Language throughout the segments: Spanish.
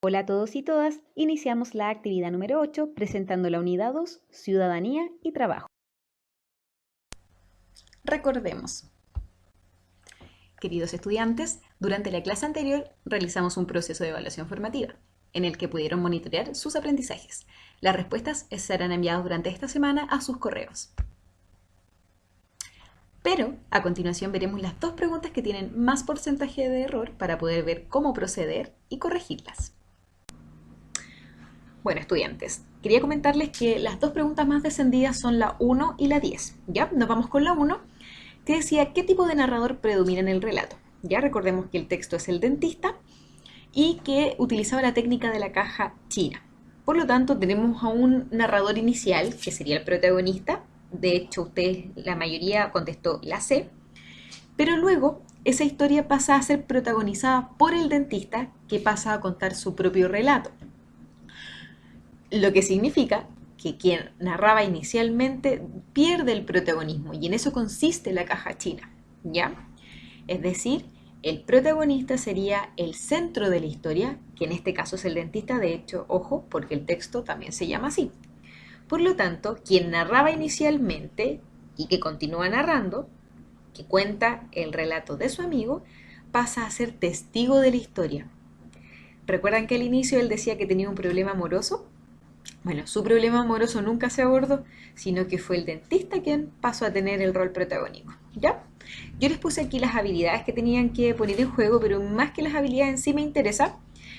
Hola a todos y todas, iniciamos la actividad número 8 presentando la unidad 2, Ciudadanía y Trabajo. Recordemos. Queridos estudiantes, durante la clase anterior realizamos un proceso de evaluación formativa, en el que pudieron monitorear sus aprendizajes. Las respuestas serán enviadas durante esta semana a sus correos. Pero a continuación veremos las dos preguntas que tienen más porcentaje de error para poder ver cómo proceder y corregirlas. Bueno, estudiantes, quería comentarles que las dos preguntas más descendidas son la 1 y la 10. ¿Ya? Nos vamos con la 1, que decía qué tipo de narrador predomina en el relato. Ya recordemos que el texto es el dentista y que utilizaba la técnica de la caja china. Por lo tanto, tenemos a un narrador inicial, que sería el protagonista. De hecho, ustedes, la mayoría contestó la C. Pero luego, esa historia pasa a ser protagonizada por el dentista, que pasa a contar su propio relato. Lo que significa que quien narraba inicialmente pierde el protagonismo, y en eso consiste la caja china, ¿ya? Es decir, el protagonista sería el centro de la historia, que en este caso es el dentista, de hecho, ojo, porque el texto también se llama así. Por lo tanto, quien narraba inicialmente y que continúa narrando, que cuenta el relato de su amigo, pasa a ser testigo de la historia. ¿Recuerdan que al inicio él decía que tenía un problema amoroso? Bueno, su problema amoroso nunca se abordó, sino que fue el dentista quien pasó a tener el rol protagónico, ¿ya? Yo les puse aquí las habilidades que tenían que poner en juego, pero más que las habilidades en sí me interesa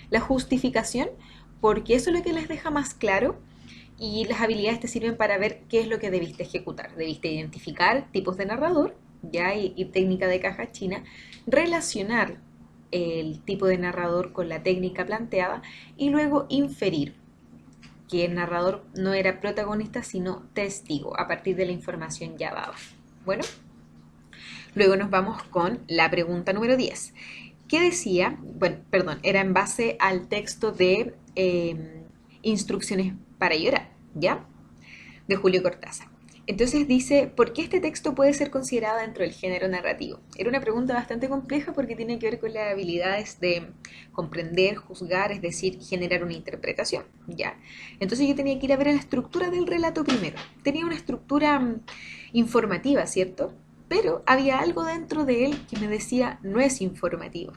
la justificación, porque eso es lo que les deja más claro y las habilidades te sirven para ver qué es lo que debiste ejecutar. Debiste identificar tipos de narrador, ya y técnica de caja china, relacionar el tipo de narrador con la técnica planteada y luego inferir que el narrador no era protagonista sino testigo a partir de la información ya dada. Bueno, luego nos vamos con la pregunta número 10. ¿Qué decía? Bueno, perdón, era en base al texto de Instrucciones para llorar, ¿ya? De Julio Cortázar. Entonces dice, ¿por qué este texto puede ser considerado dentro del género narrativo? Era una pregunta bastante compleja porque tiene que ver con las habilidades de comprender, juzgar, es decir, generar una interpretación, ¿ya? Entonces yo tenía que ir a ver la estructura del relato primero. Tenía una estructura informativa, ¿cierto? Pero había algo dentro de él que me decía, no es informativo.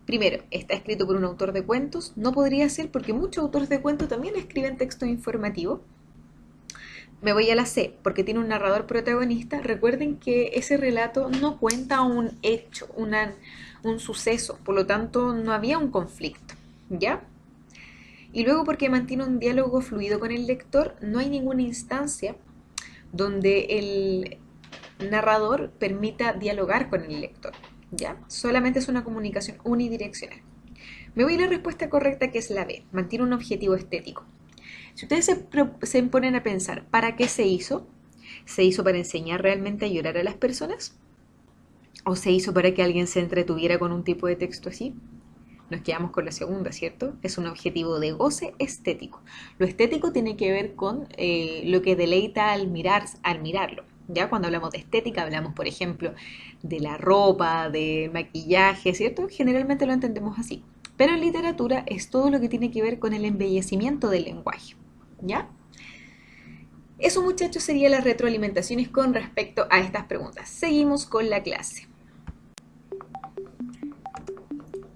Primero, está escrito por un autor de cuentos, no podría ser porque muchos autores de cuentos también escriben textos informativos. Me voy a la C, porque tiene un narrador protagonista. Recuerden que ese relato no cuenta un hecho, un suceso, por lo tanto no había un conflicto, ¿ya? Y luego porque mantiene un diálogo fluido con el lector, no hay ninguna instancia donde el narrador permita dialogar con el lector, ¿ya? Solamente es una comunicación unidireccional. Me voy a la respuesta correcta, que es la B, mantiene un objetivo estético. Si ustedes se ponen a pensar, ¿para qué se hizo? ¿Se hizo para enseñar realmente a llorar a las personas? ¿O se hizo para que alguien se entretuviera con un tipo de texto así? Nos quedamos con la segunda, ¿cierto? Es un objetivo de goce estético. Lo estético tiene que ver con lo que deleita al mirarlo. Ya cuando hablamos de estética hablamos, por ejemplo, de la ropa, de maquillaje, ¿cierto? Generalmente lo entendemos así. Pero en literatura es todo lo que tiene que ver con el embellecimiento del lenguaje. ¿Ya? Eso, muchachos, serían las retroalimentaciones con respecto a estas preguntas. Seguimos con la clase.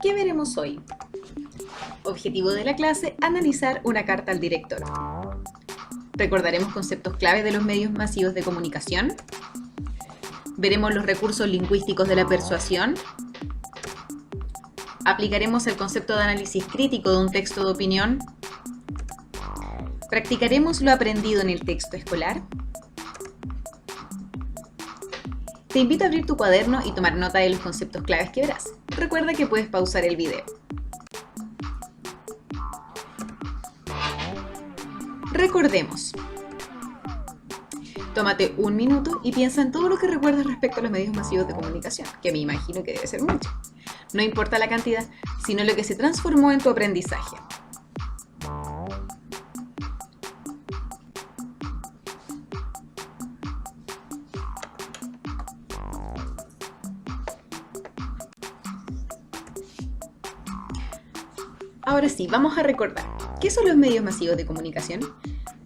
¿Qué veremos hoy? Objetivo de la clase, analizar una carta al director. Recordaremos conceptos claves de los medios masivos de comunicación. Veremos los recursos lingüísticos de la persuasión. Aplicaremos el concepto de análisis crítico de un texto de opinión. Practicaremos lo aprendido en el texto escolar. Te invito a abrir tu cuaderno y tomar nota de los conceptos claves que verás. Recuerda que puedes pausar el video. Recordemos. Tómate un minuto y piensa en todo lo que recuerdas respecto a los medios masivos de comunicación, que me imagino que debe ser mucho. No importa la cantidad, sino lo que se transformó en tu aprendizaje. Ahora Ahora sí, vamos a recordar. ¿Qué son los medios masivos de comunicación?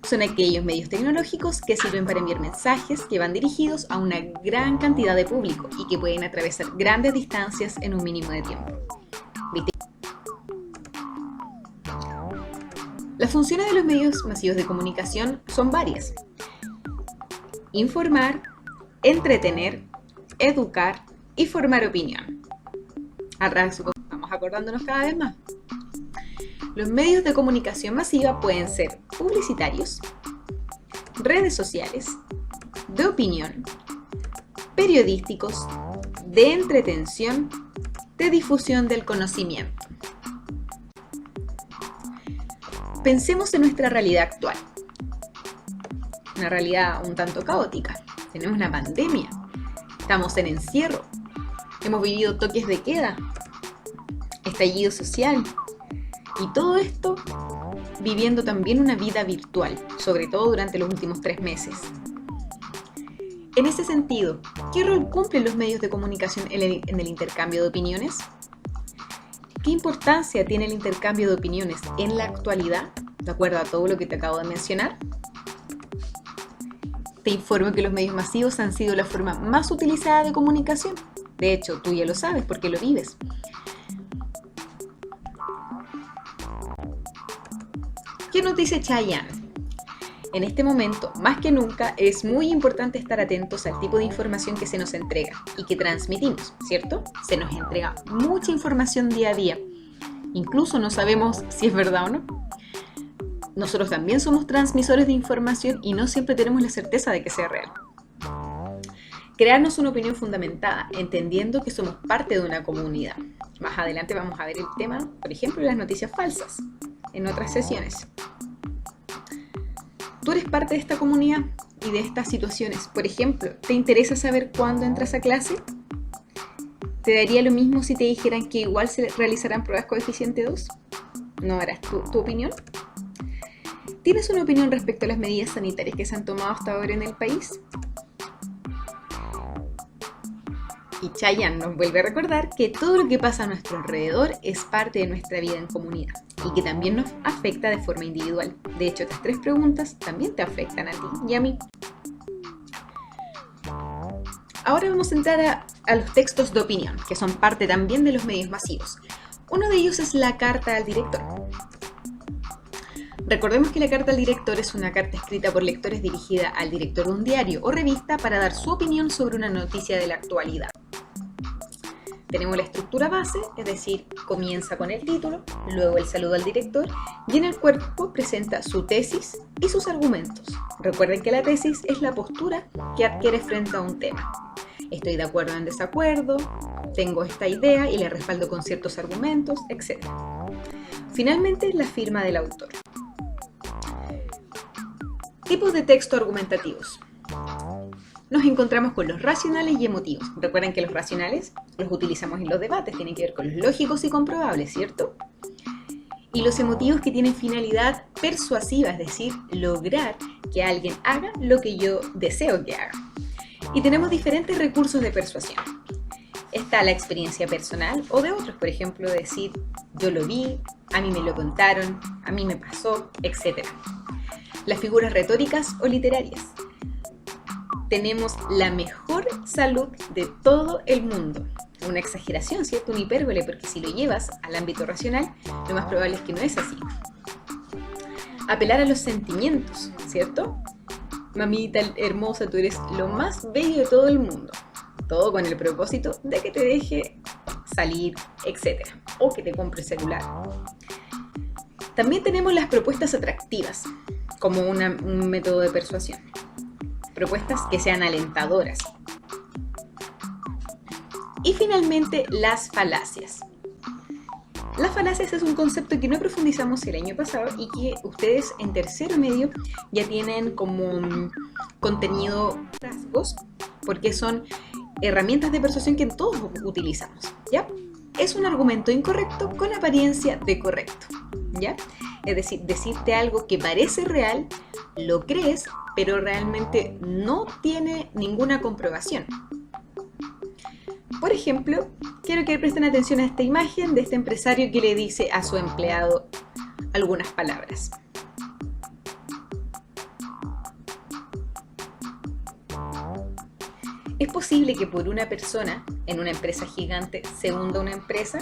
Son aquellos medios tecnológicos que sirven para enviar mensajes que van dirigidos a una gran cantidad de público y que pueden atravesar grandes distancias en un mínimo de tiempo. ¿Viste? Las funciones de los medios masivos de comunicación son varias. Informar, entretener, educar y formar opinión. Al rasgo, vamos acordándonos cada vez más. Los medios de comunicación masiva pueden ser publicitarios, redes sociales, de opinión, periodísticos, de entretención, de difusión del conocimiento. Pensemos en nuestra realidad actual. Una realidad un tanto caótica. Tenemos una pandemia, estamos en encierro, hemos vivido toques de queda, estallido social. Y todo esto viviendo también una vida virtual, sobre todo durante los últimos 3 meses. En ese sentido, ¿qué rol cumplen los medios de comunicación en el intercambio de opiniones? ¿Qué importancia tiene el intercambio de opiniones en la actualidad, de acuerdo a todo lo que te acabo de mencionar? Te informo que los medios masivos han sido la forma más utilizada de comunicación. De hecho, tú ya lo sabes porque lo vives. ¿Qué nos dice Chayanne? En este momento, más que nunca, es muy importante estar atentos al tipo de información que se nos entrega y que transmitimos, ¿cierto? Se nos entrega mucha información día a día. Incluso no sabemos si es verdad o no. Nosotros también somos transmisores de información y no siempre tenemos la certeza de que sea real. Crearnos una opinión fundamentada, entendiendo que somos parte de una comunidad. Más adelante vamos a ver el tema, por ejemplo, de las noticias falsas, en otras sesiones. Tú eres parte de esta comunidad y de estas situaciones. Por ejemplo, ¿te interesa saber cuándo entras a clase? ¿Te daría lo mismo si te dijeran que igual se realizarán pruebas coeficiente 2? ¿No harás tu opinión? ¿Tienes una opinión respecto a las medidas sanitarias que se han tomado hasta ahora en el país? Y Chayanne nos vuelve a recordar que todo lo que pasa a nuestro alrededor es parte de nuestra vida en comunidad y que también nos afecta de forma individual. De hecho, estas 3 preguntas también te afectan a ti y a mí. Ahora vamos a entrar a los textos de opinión, que son parte también de los medios masivos. Uno de ellos es la carta al director. Recordemos que la carta al director es una carta escrita por lectores dirigida al director de un diario o revista para dar su opinión sobre una noticia de la actualidad. Tenemos la estructura base, es decir, comienza con el título, luego el saludo al director y en el cuerpo presenta su tesis y sus argumentos. Recuerden que la tesis es la postura que adquiere frente a un tema. Estoy de acuerdo o en desacuerdo, tengo esta idea y la respaldo con ciertos argumentos, etc. Finalmente, la firma del autor. Tipos de texto argumentativos. Nos encontramos con los racionales y emotivos. Recuerden que los racionales los utilizamos en los debates, tienen que ver con los lógicos y comprobables, ¿cierto? Y los emotivos que tienen finalidad persuasiva, es decir, lograr que alguien haga lo que yo deseo que haga. Y tenemos diferentes recursos de persuasión. Está la experiencia personal o de otros, por ejemplo, decir yo lo vi, a mí me lo contaron, a mí me pasó, etc. Las figuras retóricas o literarias. Tenemos la mejor salud de todo el mundo. Una exageración, ¿cierto? Una hipérbole, porque si lo llevas al ámbito racional, lo más probable es que no es así. Apelar a los sentimientos, ¿cierto? Mamita hermosa, tú eres lo más bello de todo el mundo. Todo con el propósito de que te deje salir, etc. O que te compre el celular. También tenemos las propuestas atractivas, como un método de persuasión. Propuestas que sean alentadoras. Y finalmente, las falacias. Las falacias es un concepto que no profundizamos el año pasado y que ustedes en tercero medio ya tienen como contenido rasgos, porque son herramientas de persuasión que todos utilizamos, ¿ya? Es un argumento incorrecto con apariencia de correcto, ¿ya? Es decir, decirte algo que parece real, lo crees, pero realmente no tiene ninguna comprobación. Por ejemplo, quiero que presten atención a esta imagen de este empresario que le dice a su empleado algunas palabras. ¿Es posible que por una persona en una empresa gigante se hunda una empresa?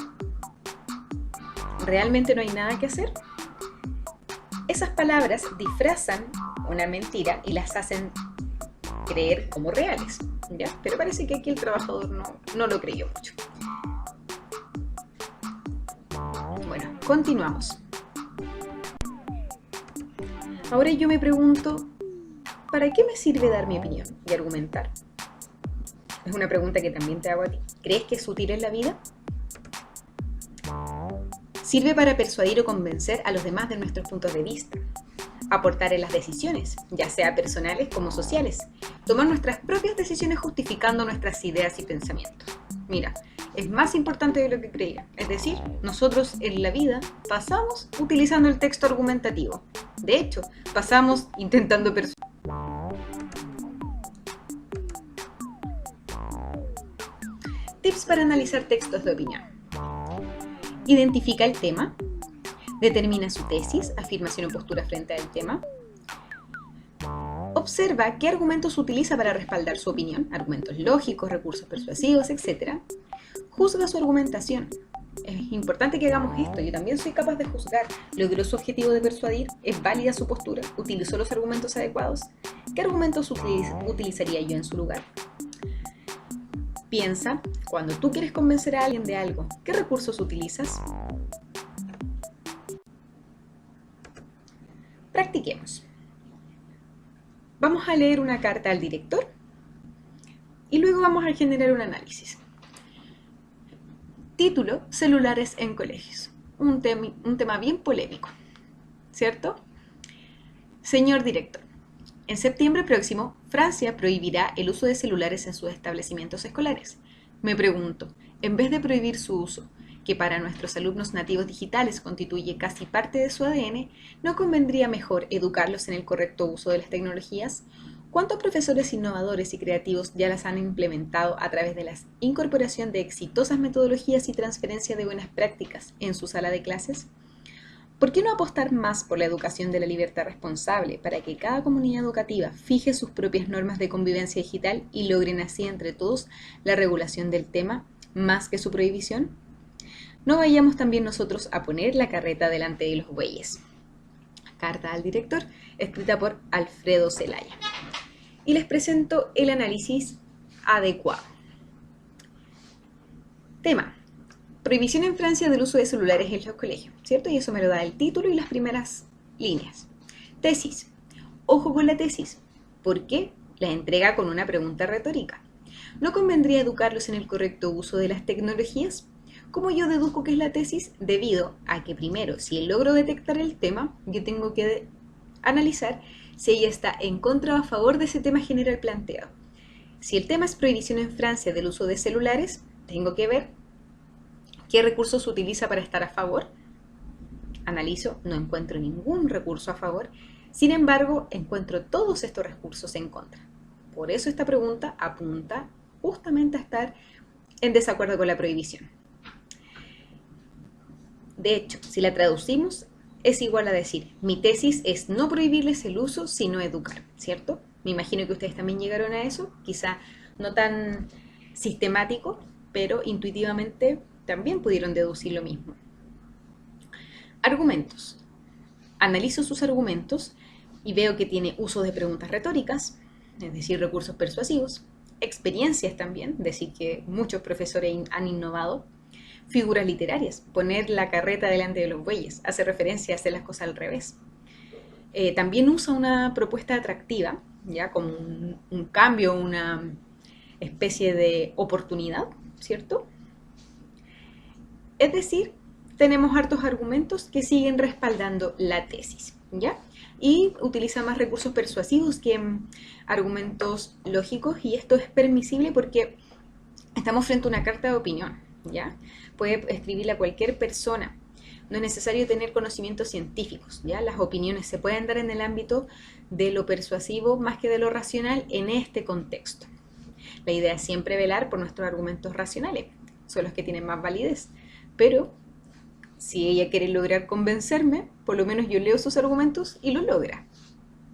¿Realmente no hay nada que hacer? Esas palabras disfrazan una mentira y las hacen creer como reales, ¿ya? Pero parece que aquí el trabajador no lo creyó mucho. Bueno, continuamos. Ahora yo me pregunto, ¿para qué me sirve dar mi opinión y argumentar? Es una pregunta que también te hago a ti. ¿Crees que es útil en la vida? Sirve para persuadir o convencer a los demás de nuestros puntos de vista, aportar en las decisiones, ya sea personales como sociales, tomar nuestras propias decisiones justificando nuestras ideas y pensamientos. Mira, es más importante de lo que creía. Es decir, nosotros en la vida pasamos utilizando el texto argumentativo. De hecho, pasamos intentando persuadir. Tips para analizar textos de opinión. Identifica el tema. Determina su tesis, afirmación o postura frente al tema. Observa qué argumentos utiliza para respaldar su opinión, argumentos lógicos, recursos persuasivos, etc. Juzga su argumentación. Es importante que hagamos esto. Yo también soy capaz de juzgar. ¿Logró su objetivo de persuadir? ¿Es válida su postura? ¿Utilizó los argumentos adecuados? ¿Qué argumentos utilizaría yo en su lugar? Piensa, cuando tú quieres convencer a alguien de algo, ¿qué recursos utilizas? Practiquemos. Vamos a leer una carta al director y luego vamos a generar un análisis. Título: celulares en colegios. Un tema bien polémico, ¿cierto? Señor director, en septiembre próximo, Francia prohibirá el uso de celulares en sus establecimientos escolares. Me pregunto, en vez de prohibir su uso, que para nuestros alumnos nativos digitales constituye casi parte de su ADN, ¿no convendría mejor educarlos en el correcto uso de las tecnologías? ¿Cuántos profesores innovadores y creativos ya las han implementado a través de la incorporación de exitosas metodologías y transferencia de buenas prácticas en su sala de clases? ¿Por qué no apostar más por la educación de la libertad responsable para que cada comunidad educativa fije sus propias normas de convivencia digital y logren así entre todos la regulación del tema más que su prohibición? No vayamos también nosotros a poner la carreta delante de los bueyes. Carta al director, escrita por Alfredo Zelaya. Y les presento el análisis adecuado. Tema: prohibición en Francia del uso de celulares en los colegios, ¿cierto? Y eso me lo da el título y las primeras líneas. Tesis. Ojo con la tesis. ¿Por qué? La entrega con una pregunta retórica. ¿No convendría educarlos en el correcto uso de las tecnologías? ¿Cómo yo deduzco que es la tesis? Debido a que primero, si logro detectar el tema, yo tengo que analizar si ella está en contra o a favor de ese tema general planteado. Si el tema es prohibición en Francia del uso de celulares, tengo que ver ¿qué recursos utiliza para estar a favor? Analizo, no encuentro ningún recurso a favor. Sin embargo, encuentro todos estos recursos en contra. Por eso esta pregunta apunta justamente a estar en desacuerdo con la prohibición. De hecho, si la traducimos, es igual a decir, mi tesis es no prohibirles el uso, sino educar, ¿cierto? Me imagino que ustedes también llegaron a eso, quizá no tan sistemático, pero intuitivamente también pudieron deducir lo mismo. Argumentos. Analizo sus argumentos y veo que tiene uso de preguntas retóricas, es decir, recursos persuasivos, experiencias también, decir que muchos profesores han innovado, figuras literarias, poner la carreta delante de los bueyes, hace referencia a hacer las cosas al revés. También usa una propuesta atractiva, ya como un cambio, una especie de oportunidad, ¿cierto? Es decir, tenemos hartos argumentos que siguen respaldando la tesis, ¿ya? Y utiliza más recursos persuasivos que argumentos lógicos, y esto es permisible porque estamos frente a una carta de opinión, ¿ya? Puede escribirla cualquier persona. No es necesario tener conocimientos científicos, ¿ya? Las opiniones se pueden dar en el ámbito de lo persuasivo más que de lo racional en este contexto. La idea es siempre velar por nuestros argumentos racionales, son los que tienen más validez, pero si ella quiere lograr convencerme, por lo menos yo leo sus argumentos y lo logra.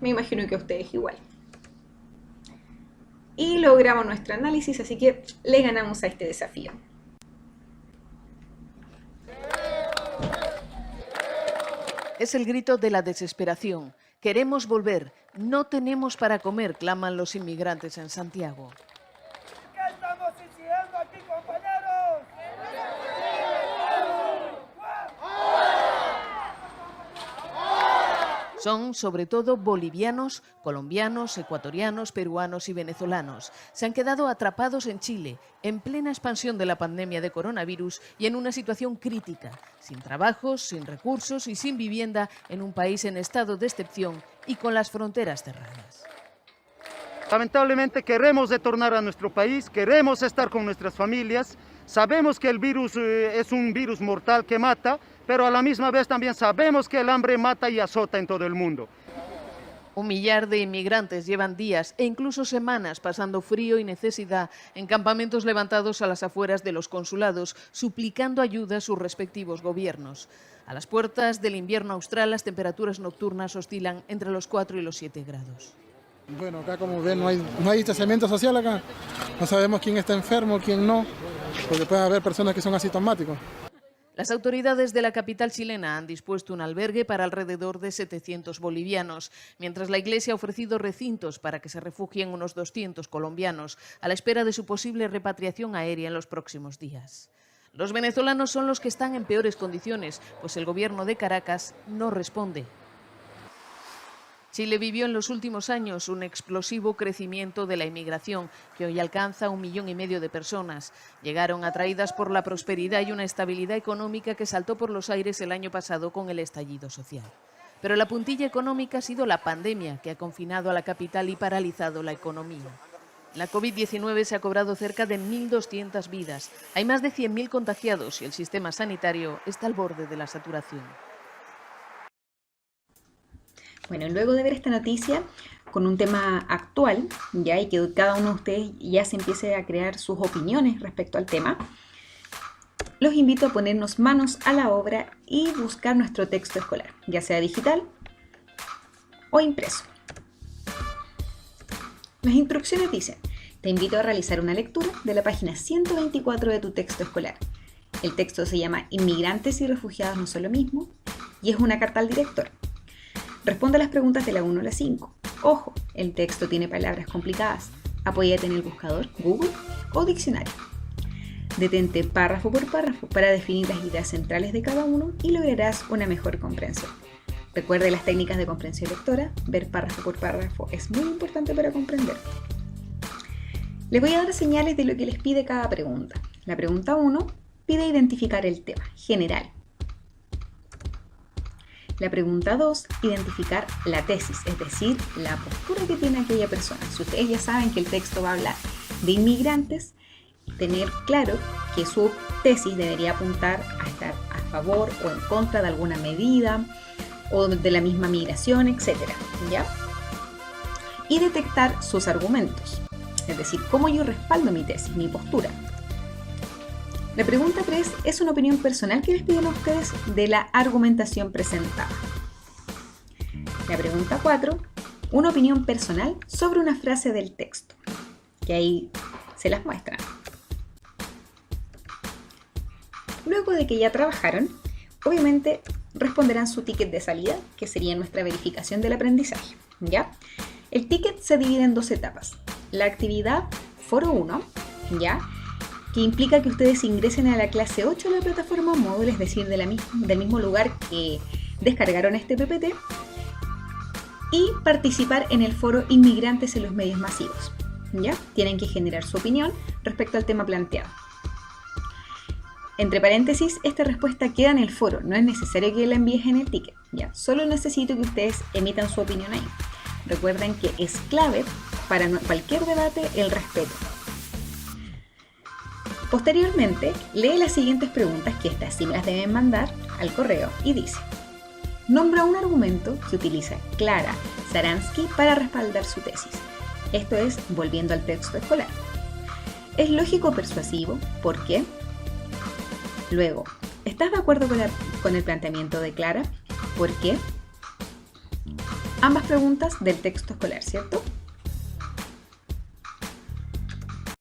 Me imagino que a ustedes igual. Y logramos nuestro análisis, así que le ganamos a este desafío. Es el grito de la desesperación. Queremos volver. No tenemos para comer, claman los inmigrantes en Santiago. ¿Qué estamos exigiendo aquí, compañeros? Son sobre todo bolivianos, colombianos, ecuatorianos, peruanos y venezolanos. Se han quedado atrapados en Chile, en plena expansión de la pandemia de coronavirus y en una situación crítica, sin trabajos, sin recursos y sin vivienda en un país en estado de excepción y con las fronteras cerradas. Lamentablemente queremos retornar a nuestro país, queremos estar con nuestras familias. Sabemos que el virus es un virus mortal que mata, pero a la misma vez también sabemos que el hambre mata y azota en todo el mundo. 1 millar de inmigrantes llevan días e incluso semanas pasando frío y necesidad en campamentos levantados a las afueras de los consulados, suplicando ayuda a sus respectivos gobiernos. A las puertas del invierno austral, las temperaturas nocturnas oscilan entre los 4 y los 7 grados. Bueno, acá como ven no hay distanciamiento social acá. No sabemos quién está enfermo, quién no, porque pueden haber personas que son asintomáticos. Las autoridades de la capital chilena han dispuesto un albergue para alrededor de 700 bolivianos, mientras la Iglesia ha ofrecido recintos para que se refugien unos 200 colombianos, a la espera de su posible repatriación aérea en los próximos días. Los venezolanos son los que están en peores condiciones, pues el gobierno de Caracas no responde. Chile vivió en los últimos años un explosivo crecimiento de la inmigración, que hoy alcanza 1,5 millones de personas. Llegaron atraídas por la prosperidad y una estabilidad económica que saltó por los aires el año pasado con el estallido social. Pero la puntilla económica ha sido la pandemia, que ha confinado a la capital y paralizado la economía. La COVID-19 se ha cobrado cerca de 1.200 vidas. Hay más de 100.000 contagiados y el sistema sanitario está al borde de la saturación. Bueno, luego de ver esta noticia con un tema actual, ya, y que cada uno de ustedes ya se empiece a crear sus opiniones respecto al tema, los invito a ponernos manos a la obra y buscar nuestro texto escolar, ya sea digital o impreso. Las instrucciones dicen: te invito a realizar una lectura de la página 124 de tu texto escolar. El texto se llama Inmigrantes y refugiados no son lo mismo y es una carta al director. Responde a las preguntas de la 1 a la 5. Ojo, el texto tiene palabras complicadas. Apóyate en el buscador, Google o diccionario. Detente párrafo por párrafo para definir las ideas centrales de cada uno y lograrás una mejor comprensión. Recuerde las técnicas de comprensión lectora. Ver párrafo por párrafo es muy importante para comprender. Les voy a dar señales de lo que les pide cada pregunta. La pregunta 1 pide identificar el tema general. La pregunta 2, identificar la tesis, es decir, la postura que tiene aquella persona. Si ustedes ya saben que el texto va a hablar de inmigrantes, tener claro que su tesis debería apuntar a estar a favor o en contra de alguna medida o de la misma migración, etc. ¿Ya? Y detectar sus argumentos, es decir, cómo yo respaldo mi tesis, mi postura. La pregunta 3 es una opinión personal que les piden a ustedes de la argumentación presentada. La pregunta 4, una opinión personal sobre una frase del texto, que ahí se las muestran. Luego de que ya trabajaron, obviamente responderán su ticket de salida, que sería nuestra verificación del aprendizaje, ¿ya? El ticket se divide en 2 etapas. La actividad Foro 1, ¿ya?, que implica que ustedes ingresen a la clase 8 de la plataforma Moodle, es decir, del mismo lugar que descargaron este PPT, y participar en el foro Inmigrantes en los medios masivos. ¿Ya? Tienen que generar su opinión respecto al tema planteado. Entre paréntesis, esta respuesta queda en el foro, no es necesario que la envíes en el ticket. ¿Ya? Solo necesito que ustedes emitan su opinión ahí. Recuerden que es clave para cualquier debate el respeto. Posteriormente, lee las siguientes preguntas, que estas sí me las deben mandar al correo, y dice: nombra un argumento que utiliza Clara Saransky para respaldar su tesis. Esto es volviendo al texto escolar. ¿Es lógico persuasivo? ¿Por qué? Luego, ¿estás de acuerdo con el planteamiento de Clara? ¿Por qué? Ambas preguntas del texto escolar, ¿cierto?